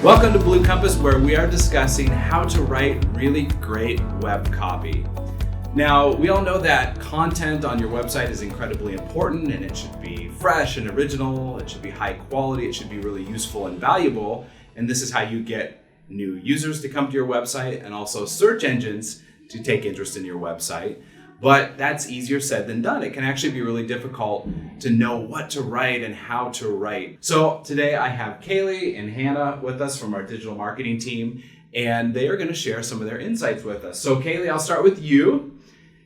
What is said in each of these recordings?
Welcome to Blue Compass, where we are discussing how to write really great web copy. Now, we all know that content on your website is incredibly important, and it should be fresh and original, it should be high quality, it should be really useful and valuable, and this is how you get new users to come to your website and also search engines to take interest in your website. But that's easier said than done. It can actually be really difficult to know what to write and how to write. So today I have Kaylee and Hannah with us from our digital marketing team, and they are going to share some of their insights with us. So Kaylee, I'll start with you.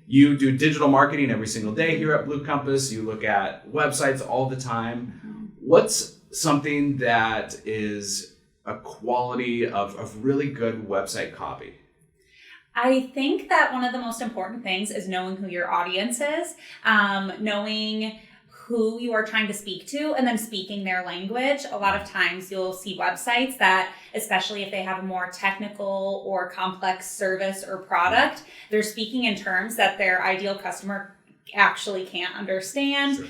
You do digital marketing every single day here at Blue Compass. You look at websites all the time. What's something that is a quality of really good website copy? I think that one of the most important things is knowing who your audience is, knowing who you are trying to speak to, and then speaking their language. A lot of times you'll see websites that, especially if they have a more technical or complex service or product, they're speaking in terms that their ideal customer actually can't understand. Sure.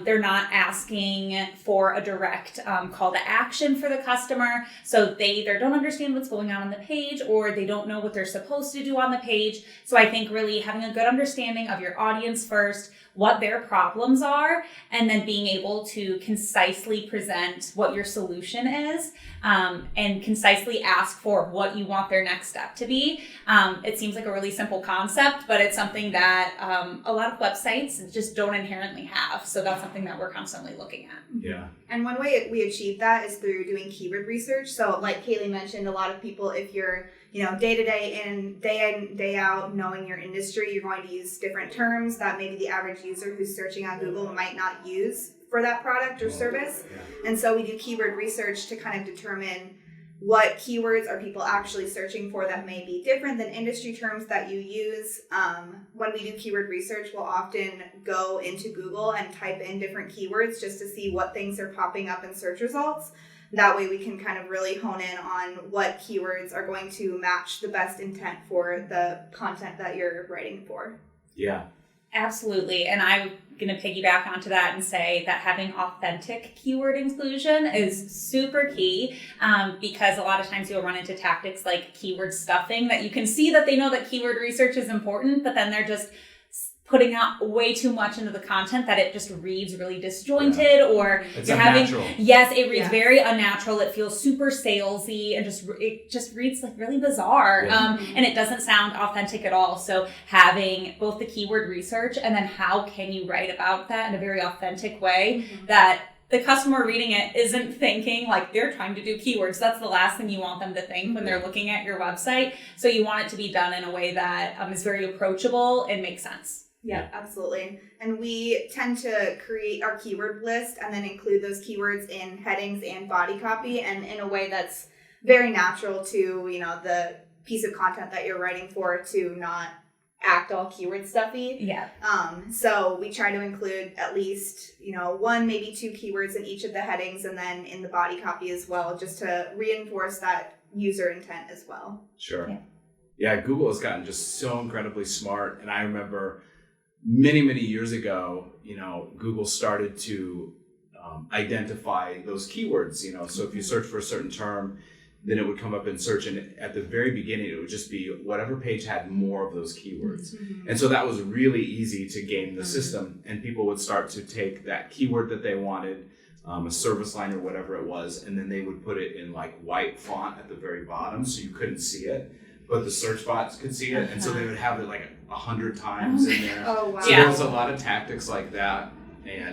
They're not asking for a direct call to action for the customer. So they either don't understand what's going on the page, or they don't know what they're supposed to do on the page. So I think really having a good understanding of your audience first, what their problems are, and then being able to concisely present what your solution is, and concisely ask for what you want their next step to be. It seems like a really simple concept, but it's something that a lot of websites just don't inherently have. So that's something that we're constantly looking at. Yeah. And one way we achieve that is through doing keyword research. So like Kaylee mentioned, a lot of people, if you're day to day in, day out, knowing your industry, you're going to use different terms that maybe the average user who's searching on Google might not use for that product or service. Yeah. And so we do keyword research to kind of determine what keywords are people actually searching for that may be different than industry terms that you use. When we do keyword research, we'll often go into Google and type in different keywords just to see what things are popping up in search results. That way we can kind of really hone in on what keywords are going to match the best intent for the content that you're writing for. Yeah. Absolutely. And I'm going to piggyback onto that and say that having authentic keyword inclusion is super key, because a lot of times you'll run into tactics like keyword stuffing, that you can see that they know that keyword research is important, but then they're just putting out way too much into the content that it just reads really disjointed, or It's you're unnatural. it reads very unnatural. It feels super salesy, and it just reads like really bizarre. Yeah. And it doesn't sound authentic at all. So having both the keyword research and then how can you write about that in a very authentic way that the customer reading it isn't thinking like they're trying to do keywords. That's the last thing you want them to think when they're looking at your website. So you want it to be done in a way that is very approachable and makes sense. Yeah, absolutely. And we tend to create our keyword list and then include those keywords in headings and body copy, and in a way that's very natural to, the piece of content that you're writing for, to not act all keyword stuffy. Yeah. So we try to include at least, one, maybe two keywords in each of the headings, and then in the body copy as well, just to reinforce that user intent as well. Sure. Yeah, Google has gotten just so incredibly smart. And I remember many years ago, Google started to identify those keywords, so if you search for a certain term, then it would come up in search. And at the very beginning, it would just be whatever page had more of those keywords. Mm-hmm. And so that was really easy to game the system. And people would start to take that keyword that they wanted, a service line or whatever it was, and then they would put it in like white font at the very bottom so you couldn't see it, but the search bots could see it. And so they would have it like 100 times in there. Oh, wow. So there was a lot of tactics like that.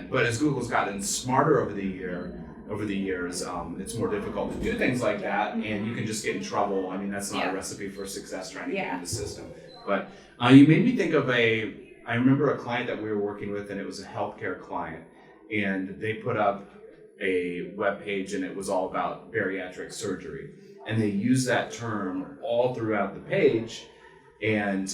But as Google's gotten smarter over the years, it's more difficult to do things like that, and you can just get in trouble. I mean, that's not a recipe for success, trying to get in the system. But you made me think of I remember a client that we were working with, and it was a healthcare client, and they put up a web page, and it was all about bariatric surgery. And they used that term all throughout the page, and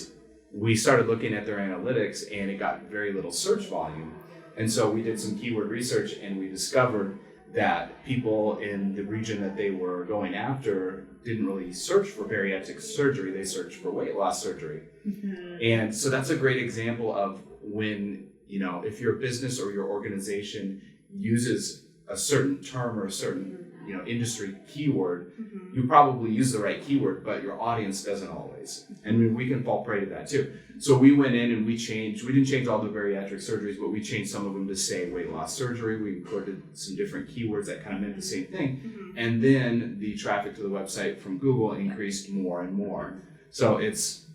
we started looking at their analytics, and it got very little search volume. And so we did some keyword research, and we discovered that people in the region that they were going after didn't really search for bariatric surgery, they searched for weight loss surgery. Mm-hmm. And so that's a great example of when, if your business or your organization uses a certain term or a certain industry keyword, you probably use the right keyword, but your audience doesn't always. And we can fall prey to that too. So we went in and we didn't change all the bariatric surgeries, but we changed some of them to say weight loss surgery. We included some different keywords that kind of meant the same thing. And then the traffic to the website from Google increased more and more. So it's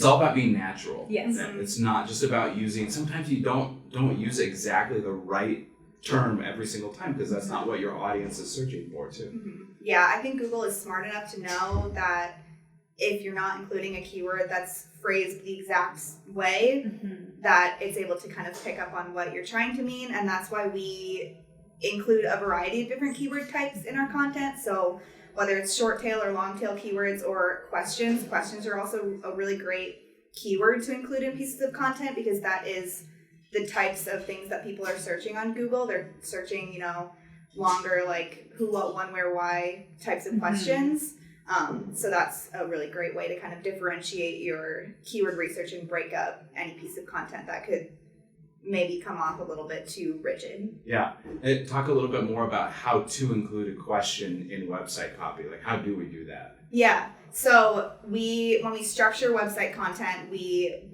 all about being natural. Yes. It's not just about using, sometimes you don't use exactly the right term every single time because that's not what your audience is searching for too. Yeah, I think Google is smart enough to know that if you're not including a keyword that's phrased the exact way, that it's able to kind of pick up on what you're trying to mean. And that's why we include a variety of different keyword types in our content. So whether it's short tail or long tail keywords or questions are also a really great keyword to include in pieces of content because that is the types of things that people are searching on Google. They're searching, longer, like who, what, when, where, why types of questions. So that's a really great way to kind of differentiate your keyword research and break up any piece of content that could maybe come off a little bit too rigid. Yeah. And talk a little bit more about how to include a question in website copy. Like, how do we do that? Yeah. So when we structure website content, we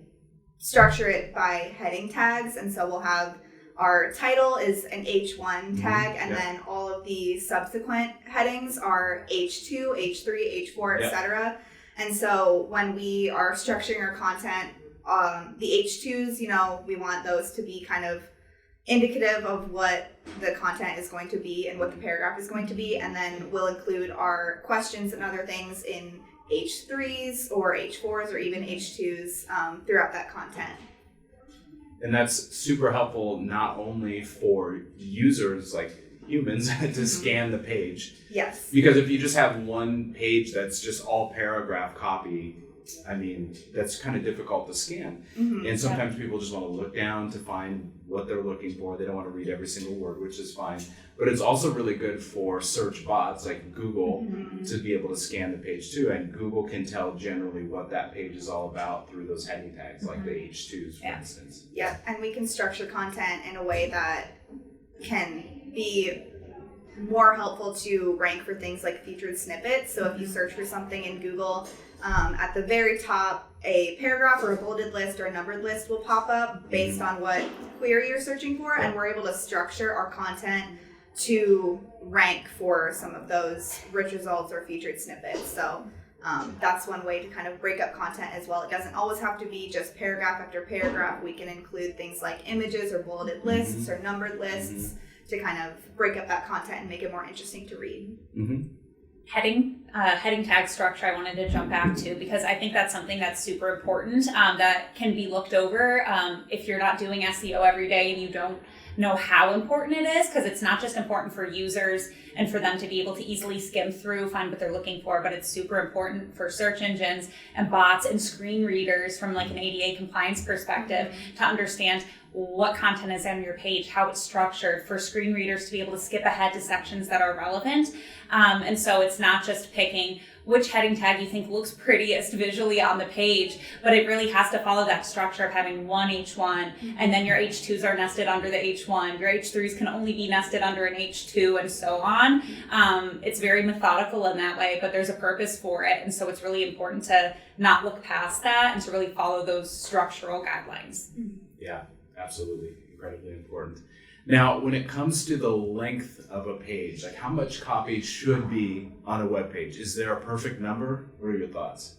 structure it by heading tags. And so we'll have our title is an H1 tag, and then all of the subsequent headings are H2, H3, H4, etc. And so when we are structuring our content, the H2s, we want those to be kind of indicative of what the content is going to be and what the paragraph is going to be. And then we'll include our questions and other things in H3s or H4s or even H2s throughout that content. And that's super helpful not only for users like humans to scan the page. Yes. Because if you just have one page that's just all paragraph copy, I mean, that's kind of difficult to scan. And sometimes people just want to look down to find what they're looking for. They don't want to read every single word, which is fine. But it's also really good for search bots like Google to be able to scan the page too. And Google can tell generally what that page is all about through those heading tags, like the H2s, for instance. Yeah, and we can structure content in a way that can be more helpful to rank for things like featured snippets. So if you search for something in Google, at the very top, a paragraph or a bulleted list or a numbered list will pop up based on what query you're searching for, and we're able to structure our content to rank for some of those rich results or featured snippets. So that's one way to kind of break up content as well. It doesn't always have to be just paragraph after paragraph. We can include things like images or bulleted lists or numbered lists to kind of break up that content and make it more interesting to read. Heading tag structure I wanted to jump back to because I think that's something that's super important that can be looked over if you're not doing SEO every day and you don't know how important it is, because it's not just important for users and for them to be able to easily skim through, find what they're looking for, but it's super important for search engines and bots and screen readers from like an ADA compliance perspective to understand what content is on your page, how it's structured, for screen readers to be able to skip ahead to sections that are relevant. And so it's not just picking which heading tag you think looks prettiest visually on the page, but it really has to follow that structure of having one H1, and then your H2s are nested under the H1, your H3s can only be nested under an H2, and so on. It's very methodical in that way, but there's a purpose for it, and so it's really important to not look past that and to really follow those structural guidelines. Yeah, absolutely. Incredibly important. Now, when it comes to the length of a page, like how much copy should be on a web page? Is there a perfect number? What are your thoughts?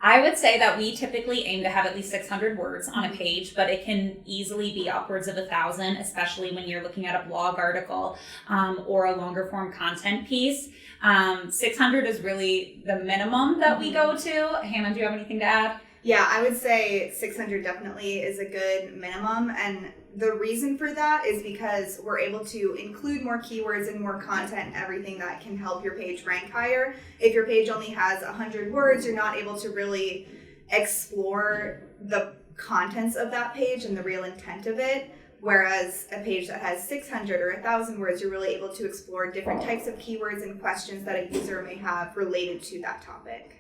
I would say that we typically aim to have at least 600 words on a page, but it can easily be upwards of 1,000, especially when you're looking at a blog article or a longer form content piece. 600 is really the minimum that we go to. Hannah, do you have anything to add? Yeah, I would say 600 definitely is a good minimum, and the reason for that is because we're able to include more keywords and more content and everything that can help your page rank higher. If your page only has 100 words, you're not able to really explore the contents of that page and the real intent of it. Whereas a page that has 600 or 1,000 words, you're really able to explore different types of keywords and questions that a user may have related to that topic.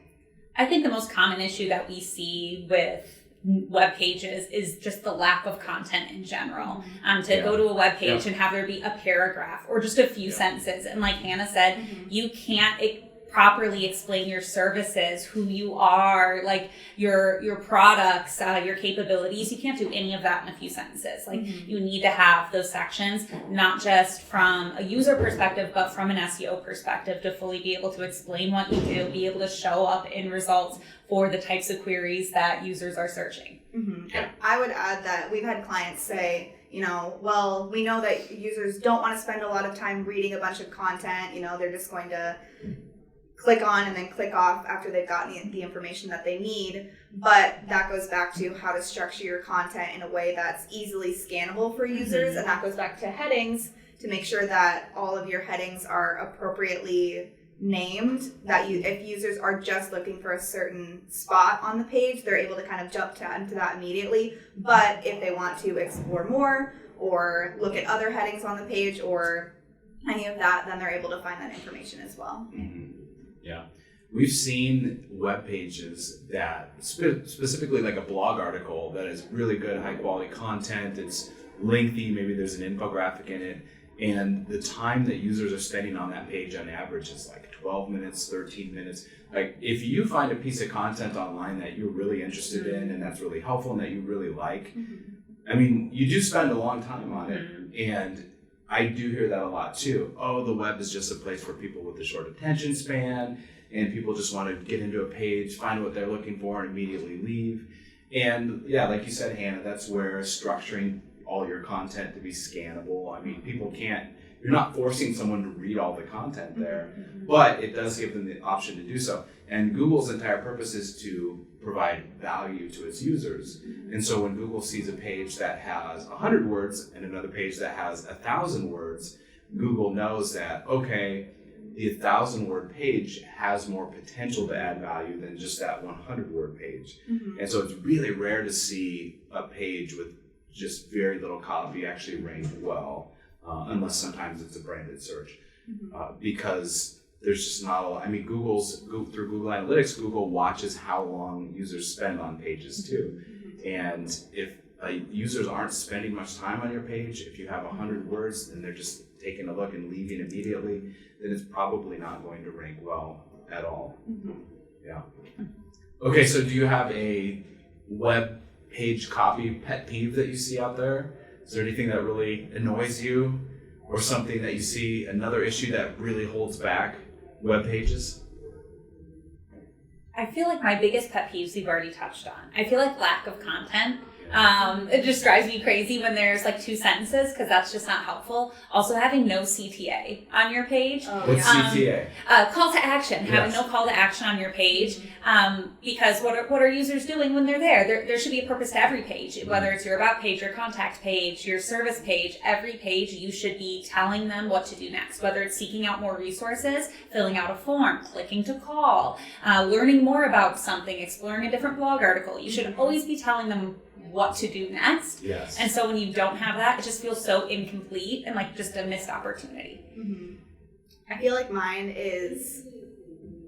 I think the most common issue that we see with web pages is just the lack of content in general. To go to a web page and have there be a paragraph or just a few sentences. And like Hannah said, you can't properly explain your services, who you are, like your products, your capabilities. You can't do any of that in a few sentences. Like you need to have those sections, not just from a user perspective, but from an SEO perspective, to fully be able to explain what you do, be able to show up in results for the types of queries that users are searching. And I would add that we've had clients say, well, we know that users don't want to spend a lot of time reading a bunch of content. They're just going to click on and then click off after they've gotten the information that they need. But that goes back to how to structure your content in a way that's easily scannable for users. And that goes back to headings, to make sure that all of your headings are appropriately named, that if users are just looking for a certain spot on the page, they're able to kind of jump into that immediately. But if they want to explore more or look at other headings on the page or any of that, then they're able to find that information as well. Yeah. We've seen web pages that specifically like a blog article that is really good, high quality content. It's lengthy. Maybe there's an infographic in it. And the time that users are spending on that page on average is like 12 minutes, 13 minutes. Like if you find a piece of content online that you're really interested in and that's really helpful and that you really like, I mean, you do spend a long time on it. And I do hear that a lot too. Oh, the web is just a place for people with a short attention span, and people just want to get into a page, find what they're looking for, and immediately leave. And yeah, like you said, Hannah, that's where structuring all your content to be scannable. I mean, you're not forcing someone to read all the content there, but it does give them the option to do so. And Google's entire purpose is to provide value to its users. And so when Google sees a page that has 100 words and another page that has 1,000 words, Google knows that, okay, the 1,000-word page has more potential to add value than just that 100-word page. And so it's really rare to see a page with just very little copy actually rank well, unless sometimes it's a branded search, because there's just not a lot. I mean, through Google Analytics, Google watches how long users spend on pages too. And if users aren't spending much time on your page, if you have 100 words and they're just taking a look and leaving immediately, then it's probably not going to rank well at all. Yeah. Okay, so do you have a web page copy pet peeve that you see out there? Is there anything that really annoys you, or something that you see, another issue that really holds back web pages? I feel like my biggest pet peeves we've already touched on. I feel like lack of content. It just drives me crazy when there's like 2 sentences, because that's just not helpful. Also, having no CTA on your page. What's CTA? Call to action. Having no call to action on your page. Because what are users doing when they're there? There should be a purpose to every page, whether it's your about page, your contact page, your service page. Every page you should be telling them what to do next, whether it's seeking out more resources, filling out a form, clicking to call, learning more about something, exploring a different blog article. You should always be telling them what to do next. Yes. And so when you don't have that, it just feels so incomplete and like just a missed opportunity. I feel like mine is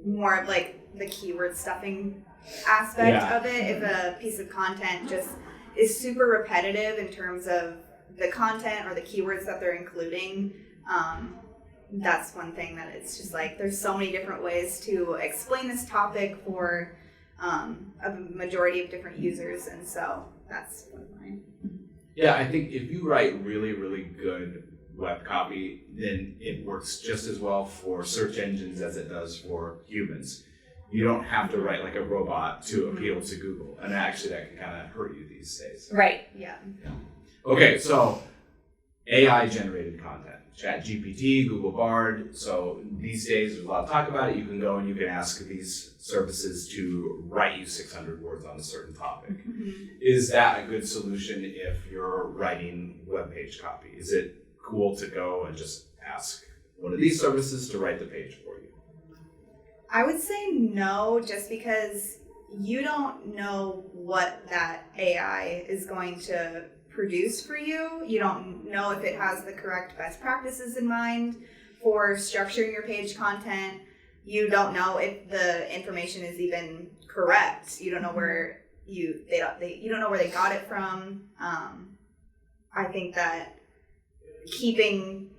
more of like the keyword stuffing aspect of it. If a piece of content just is super repetitive in terms of the content or the keywords that they're including, that's one thing that it's just like there's so many different ways to explain this topic for a majority of different users, and so that's one of mine. Yeah, I think if you write really, really good web copy, then it works just as well for search engines as it does for humans. You don't have to write like a robot to appeal to Google, and actually that can kind of hurt you these days. Right. Yeah. Okay, so AI generated content. ChatGPT, Google Bard. So these days there's a lot of talk about it. You can go and you can ask these services to write you 600 words on a certain topic. Is that a good solution if you're writing web page copy? Is it cool to go and just ask one of these services to write the page for you? I would say no, just because you don't know what that AI is going to produce for you. You don't know if it has the correct best practices in mind for structuring your page content. You don't know if the information is even correct. You don't know where you don't know where they got it from. I think that keeping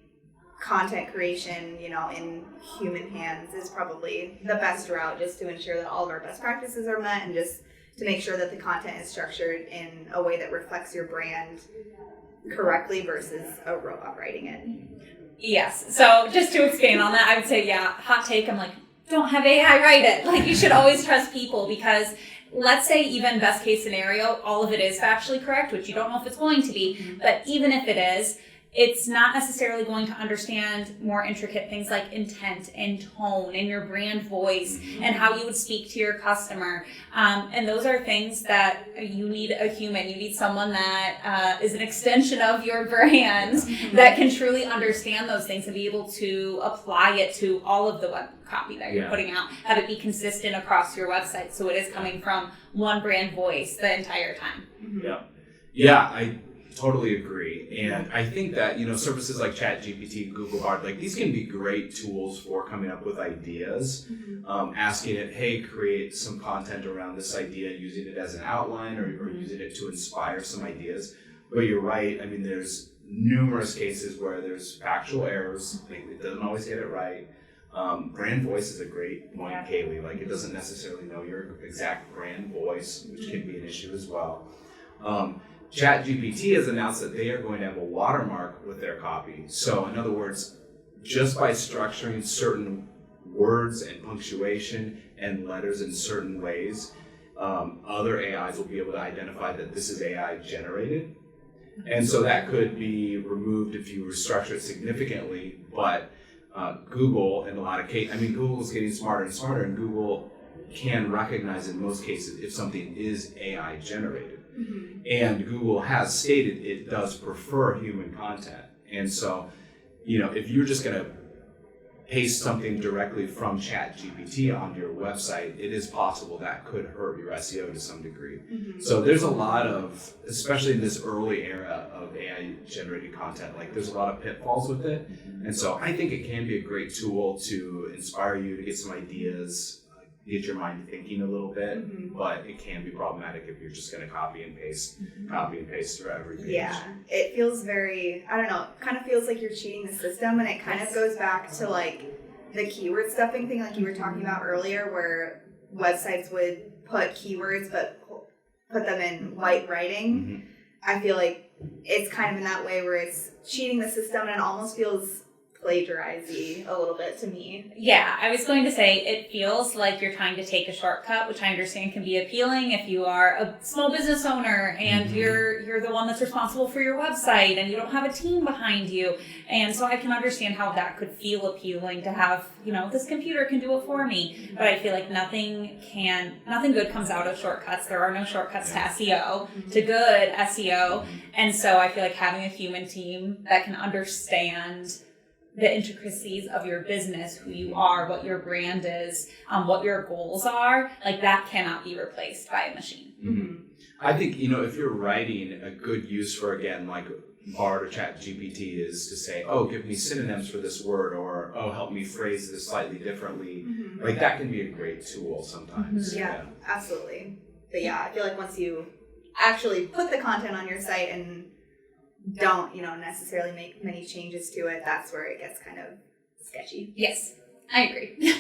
content creation, in human hands is probably the best route, just to ensure that all of our best practices are met and just to make sure that the content is structured in a way that reflects your brand correctly versus a robot writing it. Yes. So just to expand on that, I would say, hot take. I'm like, don't have AI write it. Like, you should always trust people, because let's say even best case scenario, all of it is factually correct, which you don't know if it's going to be, but even if it is, it's not necessarily going to understand more intricate things like intent and tone and your brand voice and how you would speak to your customer. And those are things that you need a human. You need someone that is an extension of your brand that can truly understand those things and be able to apply it to all of the web copy that you're putting out. Have it be consistent across your website, so it is coming from one brand voice the entire time. Yeah, I totally agree. And I think that, services like ChatGPT, Google Bard, like these can be great tools for coming up with ideas, asking it, hey, create some content around this idea, using it as an outline or using it to inspire some ideas. But you're right. I mean, there's numerous cases where there's factual errors. Like, it doesn't always get it right. Brand voice is a great point, Kaylee. Like, it doesn't necessarily know your exact brand voice, which can be an issue as well. ChatGPT has announced that they are going to have a watermark with their copy. So in other words, just by structuring certain words and punctuation and letters in certain ways, other AIs will be able to identify that this is AI generated. And so that could be removed if you restructure it significantly. But Google, in a lot of cases, Google is getting smarter and smarter, and Google can recognize in most cases if something is AI generated. And Google has stated it does prefer human content. And so, if you're just going to paste something directly from ChatGPT onto your website, it is possible that could hurt your SEO to some degree. So there's a lot of, especially in this early era of AI generated content, like there's a lot of pitfalls with it. And so I think it can be a great tool to inspire you to get some ideas, get your mind thinking a little bit, but it can be problematic if you're just going to copy and paste through every page. Yeah, it feels very, I don't know, it kind of feels like you're cheating the system, and it kind of goes back to like the keyword stuffing thing like you were talking about earlier, where websites would put keywords but put them in white writing. I feel like it's kind of in that way where it's cheating the system, and it almost feels plagiarisy a little bit to me. Yeah, I was going to say it feels like you're trying to take a shortcut, which I understand can be appealing if you are a small business owner and you're the one that's responsible for your website and you don't have a team behind you. And so I can understand how that could feel appealing to have, this computer can do it for me. But I feel like nothing good comes out of shortcuts. There are no shortcuts to SEO, to good SEO. And so I feel like having a human team that can understand the intricacies of your business, who you are, what your brand is, what your goals are, like that cannot be replaced by a machine. I think, if you're writing, a good use for, again, like Bard or ChatGPT is to say, oh, give me synonyms for this word, or, oh, help me phrase this slightly differently. Like that can be a great tool sometimes. Yeah, absolutely. But I feel like once you actually put the content on your site and don't, necessarily make many changes to it, that's where it gets kind of sketchy. Yes, I agree.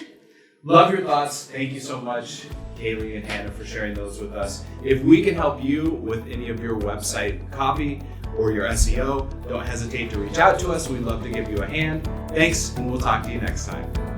Love your thoughts. Thank you so much, Kaylee and Hannah, for sharing those with us. If we can help you with any of your website copy or your SEO, don't hesitate to reach out to us. We'd love to give you a hand. Thanks, and we'll talk to you next time.